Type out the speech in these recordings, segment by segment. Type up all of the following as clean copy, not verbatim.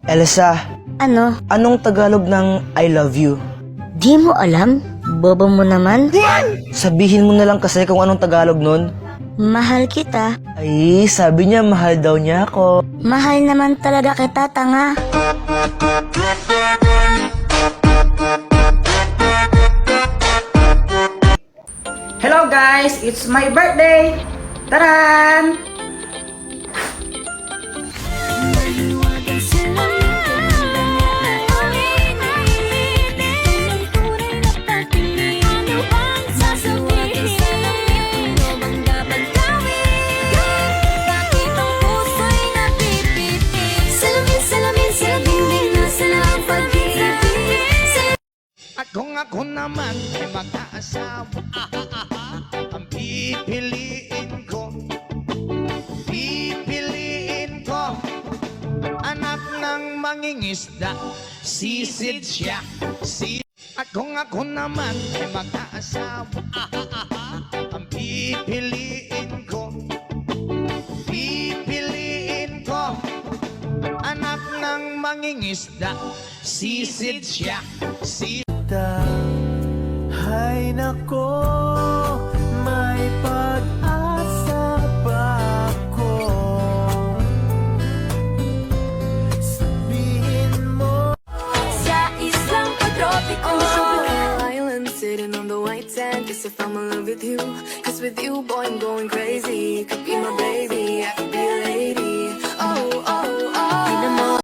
Elsa, Ano? anong Tagalog ng I love you? Di mo alam? Bobo mo naman? Sabihin mo na lang kasi kung anong Tagalog nun. Mahal kita. Ay, sabi niya mahal daw niya ako. Mahal naman talaga kita, tanga. Hello guys, it's my birthday! Taran! Kung ako naman ay mag-aasawa, ang pipiliin ko anak ng mangingisda, sisid siya. At kung ako naman ay mag-aasawa, ang pipiliin ko anak ng mangingisda, sisid siya. Hay nako, may pag-asa pa ako. Sabihin mo Sa islang pagtropiko, island sitting on the white sand. Guess if I'm in love with you, cause with you, boy, I'm going crazy. You could be my baby, I could be a lady. Oh, oh, oh.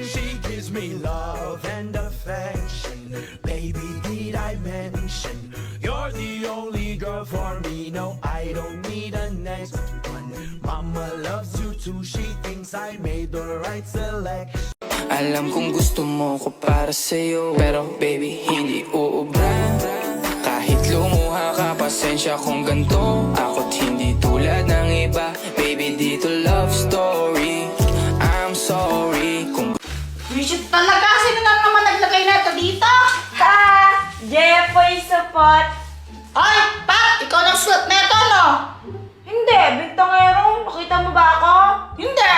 she gives me love and affection. Baby, did I mention you're the only girl for me? No, I don't need a next one. Mama loves you too. She thinks I made the right selection. Alam kong gusto mo ko para sa'yo, pero baby, hindi uubra. Kahit lumuha ka, pasensya kung ganto. Ako't hindi tulad ng iba. Baby, dito love story. I'm sorry kung Visit talaga! Sino na naman naglagay na ito dito? Ha! Jepoy support. Ay! Pat! Ikaw nagsuot na ito, no? Hindi, bintangero. Nakita mo ba ako? Hindi!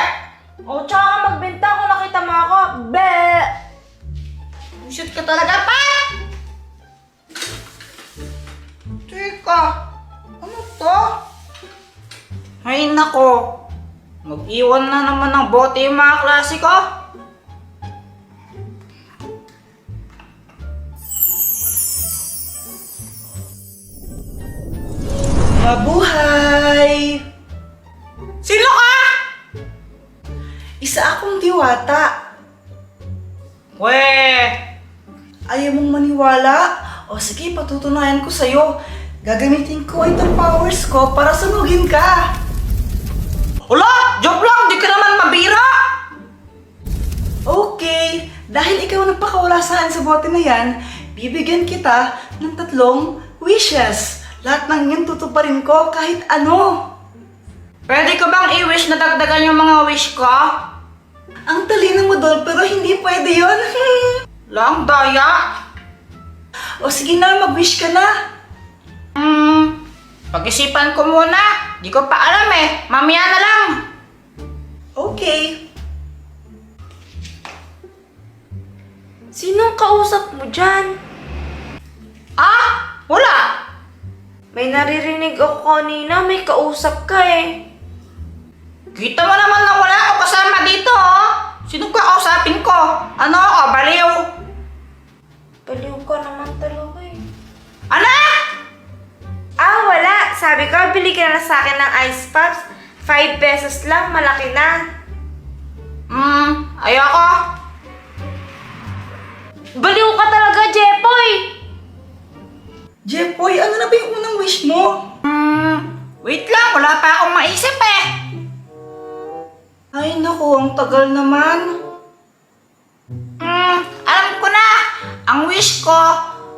O, tsaka ka magbintang kung nakita mo ako. Be! Visit ka talaga, Pat! Teka! Ano to? Ay, nako! Mag-iwan na naman ng bote yung mga klase ko. Mabuhay! Sino ka? Isa akong diwata. Weh! Ayaw mong maniwala? O sige, patutunayan ko sa'yo. Gagamitin ko itong powers ko para sunugin ka. Ula! Joke lang! Di ka naman mabira! Okay, dahil ikaw nagpakawala sa akin sa bote na yan, bibigyan kita ng 3 wishes. Lahat ng yan tutuparin ko kahit ano. Pwede ko bang i-wish na dagdagan yung mga wish ko? Ang talino mo doon pero hindi pwede yun. Lang daya? O sige na, mag-wish ka na. Pag-isipan ko muna. Di ko pa alam eh. Mamaya na lang. Okay. Sinong kausap mo dyan? Ah! Wala! May naririnig ako kanina, may kausap ka eh. Kita mo naman na wala ako kasama dito, oh. Sino kakausapin ko? Ano ako? Baliw? Baliw ka naman talaga eh. Ano? Ah, wala. Sabi ko, bili ka na sa akin ng ice pops. 5 pesos lang, malaki na. Ayoko. Baliw ka talaga, Jepoy! Jepoy, ano na ba yung unang wish mo? Wait lang. Wala pa akong maisip eh. Ay naku, ang tagal naman. Alam ko na. Ang wish ko,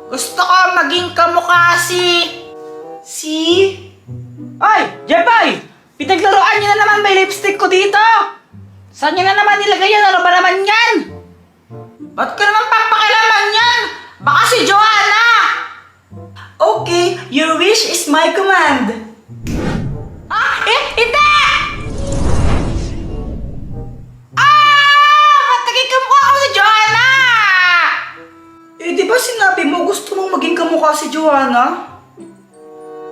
gusto ko maging kamukha Si? Ay! Jepay! Pinaglaruan niyo na naman may lipstick ko dito! Saan niyo na naman nilagay yan? Ano ba naman yan? Ba't ko naman papakilaman yan? Baka si Joanna! Okay, your wish is my command. Ah! Hindi! Ah! kamukha si Joanna?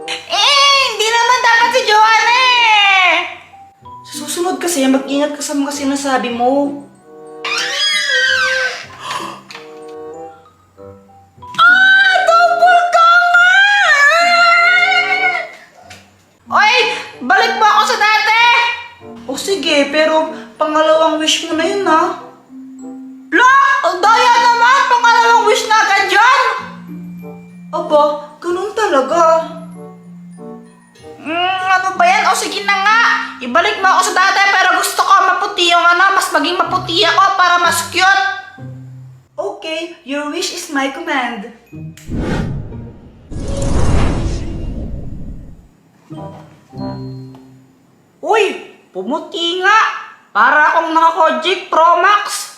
Hindi naman dapat si Joanna eh! Sa susunod kasi, mag-ingat ka sa mga sinasabi mo. Oy! Balik mo ako sa dati! O sige, pero pangalawang wish mo na yun ha. La! Ang daya naman! Pangalawang wish na agad dyan! Aba, ganun talaga. Ano ba yan? O sige na nga! Ibalik mo ako sa dati pero gusto ko maputi yung mas maging maputi ako para mas cute! Okay, your wish is my command. Uy! Pumuti nga! Para akong naka-Kojic Pro Max!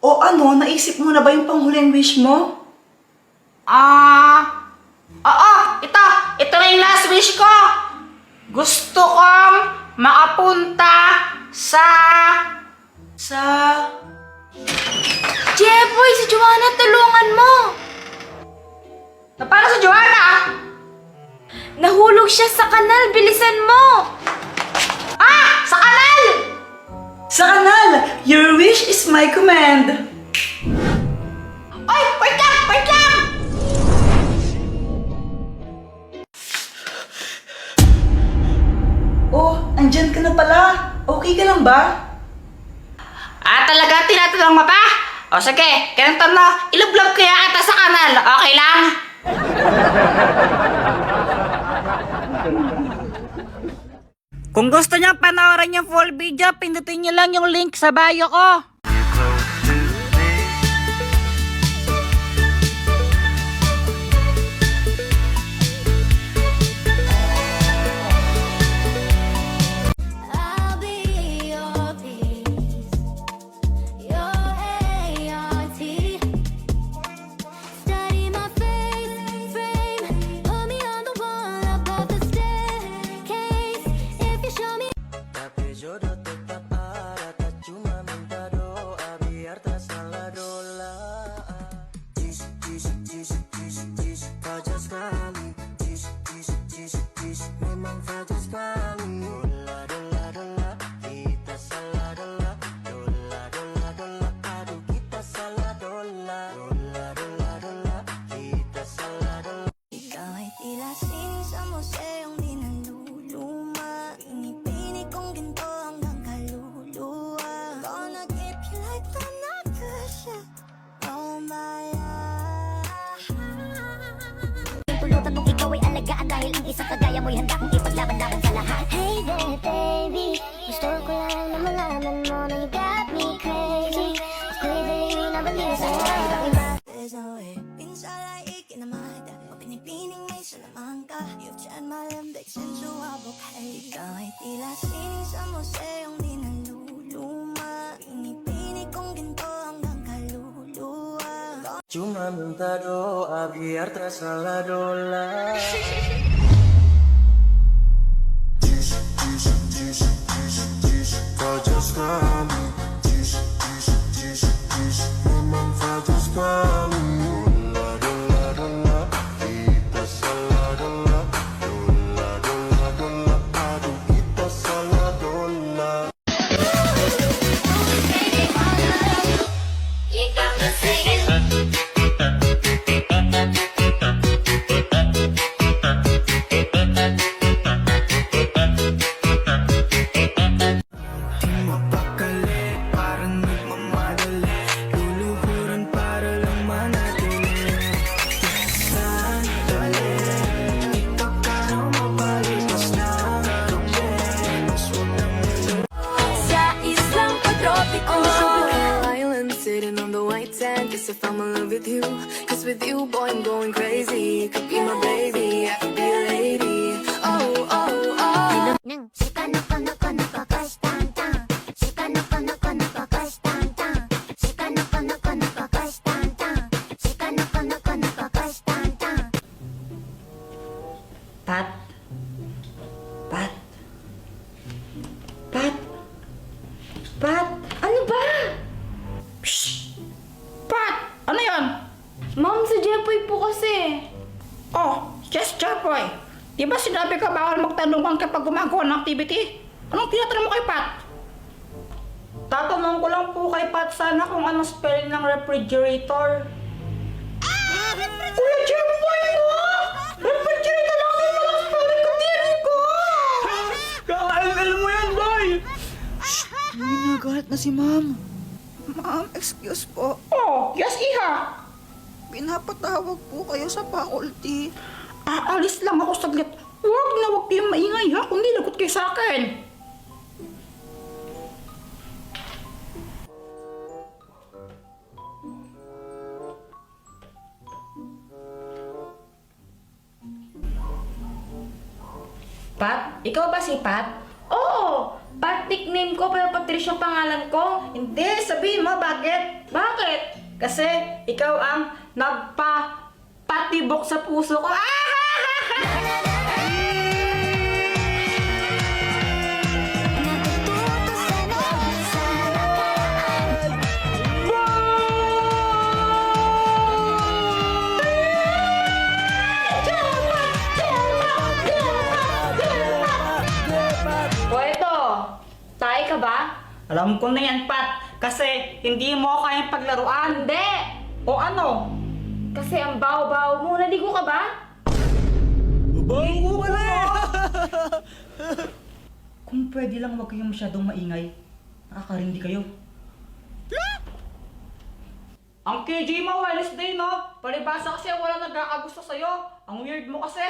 O ano, naisip mo na ba yung panghuling wish mo? Oo! Ito na yung last wish ko! Gusto kong makapunta sa... Jeboy, si Joanna, tulungan mo! Paano sa Joanna? Nahulog siya sa kanal, bilisan mo! Sa kanal! Sa kanal, your wish is my command. Oy! Wait lang! Oh, andyan ka na pala. Okay ka lang ba? Talaga tinatanong mo pa? O sige, ganito na. Ilublob kaya ata sa kanal. Okay lang? Kung gusto niyo panoorin yung full video, pindutin niyo lang yung link sa bio ko. I'll be your peace, your ART. Study my face frame, put me on the wall above the staircase. If you show me. Tapi jodoh tetap ada, tak cuma minta doa biar tak salah dola. Tis, tis, tis, tis, tis, fajar sekali. Tis, tis, tis, tis, memang fajar sekali. Dola, dola, dola, kita salah dola. Dola, dola, dola, aduh kita salah dola. Dola, dola, dola, kita salah dola. Ikaw ay tila sining sa museong di naluluma. Pinipini kong ginto hanggang kaluluwa. Gonna keep you like the Natasha. Oh my Pulutan mong ikaw ay alagaan dahil ang isang kagaya mo'y handa kong ipaglaban-laban sa lahat. Hey there, baby. Gusto ko lang na malaman mo na you got me crazy. Ako'y dali na baliw sa'yo. There's no way. Pinsala ikinamada. O pinipining may salamang ka. You've tried my limbic since suwabok. Hey, ikaw ay tila sining sa museong di naluluma. Pinipini kong ginto hanggang kaluluwa. Cuma minta doa biar tak salah dola. Fajar sekali. Memang fajar sekali. Dola, dola, dola, kita salah dola. Dola, dola, dola, aduh kita salah dola. You got me singing. Di mapakali, parang nagmamadali. Luluhuran para lang manatili. Sandali, ikaw ka na mapalipas na gabi. Mas huwag nang Sa islang pagtropiko, island sitting on the white sand. Guess if I'm in love with you, 'cause with you, boy, I'm going crazy. You could be my baby, I could be a lady. Oh, oh, oh. Pat? Pat? Pat? Pat? Ano ba? Pat! Ano yan? Ma'am, si Jeboy po kasi Di ba sinabi ka bawal magtanungan kapag gumagawa ng activity? Anong tinatanong mo kay Pat? Tatanong ko lang po kay Pat sana kung anong spelling ng refrigerator. Kuya Jempoy mo! Refrigerator lang din mo lang spelling ko, tiri ko! Kakain mo yan, boy! Uy, nagalit na si ma'am. Ma'am, excuse po. Oh, yes, iha! Pinapatawag po kayo sa faculty. Aalis lang ako saglit. Huwag na huwag kayong maingay ha, kundi lagot kayo sa akin. Pat? Ikaw ba si Pat? Oo! Pat nickname ko, pero Patricia ang pangalan ko. Hindi, sabihin mo bakit? Bakit? Kasi ikaw ang nagpa-patibok sa puso ko. Natututo sa nakaraan. O eto, tayo ka ba? Alam ko na yan, Pat. Kasi hindi mo kayang paglaruan. Hindi! O ano? Kasi ang baw-baw mo, naligo ka ba? Bago pala eh! Kung pwede lang huwag kayong masyadong maingay. Nakakarindi kayo. Ang KJ mo, Wednesday, no? Palibasa kasi wala nagkakagusto sa'yo. Ang weird mo kasi.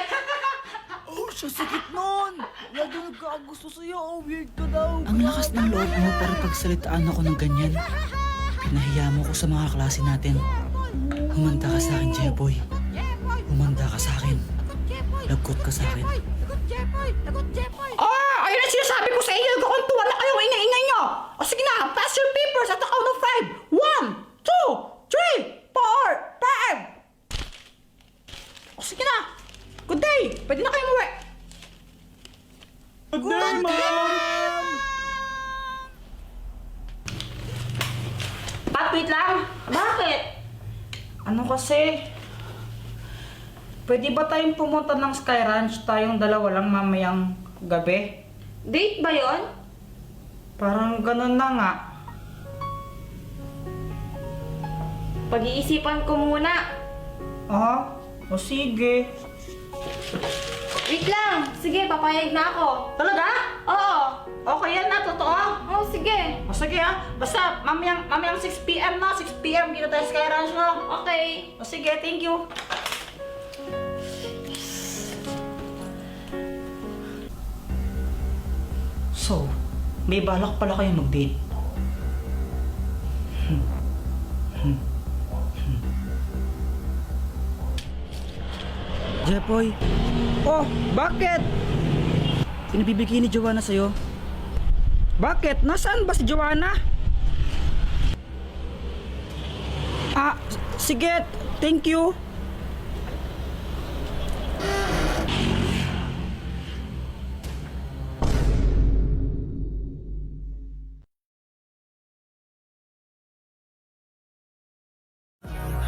Oh, siya sakit nun! Lagi nagkakagusto sa'yo, oh, weird ka daw. Ang lakas ng loob mo para pagsalitaan ako ng ganyan. Pinahiya mo ko sa mga klase natin. Humanda ka sa akin, Jeboy. Humanda ka sa akin. Lagot ka sa akin. Ayun ang sinasabi ko sa inyo. Kakuntuan na kayong ingay-ingay nyo. O sige na, pass your papers at the count of 5. 1, 2, 3, 4, 5. O sige na. Good day. Pwede na kayo umuwi. Good day, ma'am! Pat, wait lang. Bakit? Ano kasi? Pwede ba tayong pumunta ng Sky Ranch tayong dalawa lang mamayang gabi? Date ba yon? Parang ganun na nga. Pag-iisipan ko muna. O sige. Wait lang! Sige, papayag na ako. Talaga? Oo! Okay yan na, totoo? Oo, sige. O sige basta mamayang 6 PM na, 6 PM dito tayo sa Sky Ranch, no? Okay. O sige, thank you. So, may balak pala kayo mag-date. Jepoy. Oh, bakit? Pinabibigay ni Joanna sa'yo. Bakit? Nasaan ba si Joanna? Sige, thank you.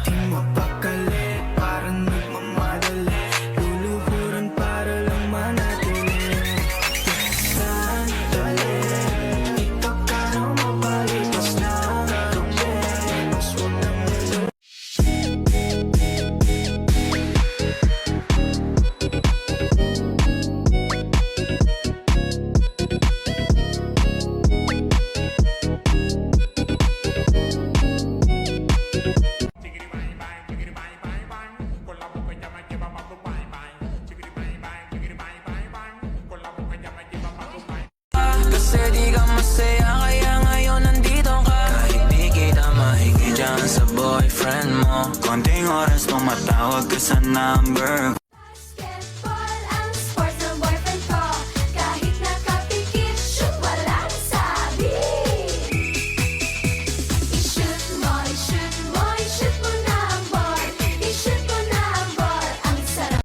Di mapakali, parang nagmamadali. Luluhuran para lang manatili. Sandali, ito ka nang mapalipas ng gabi. Mas huwag nang nilo. Kasi di ka masaya kaya ngayon nandito ka. Kahit di kita mahigit dyan sa boyfriend mo. Konting oras pang matawag ka sa number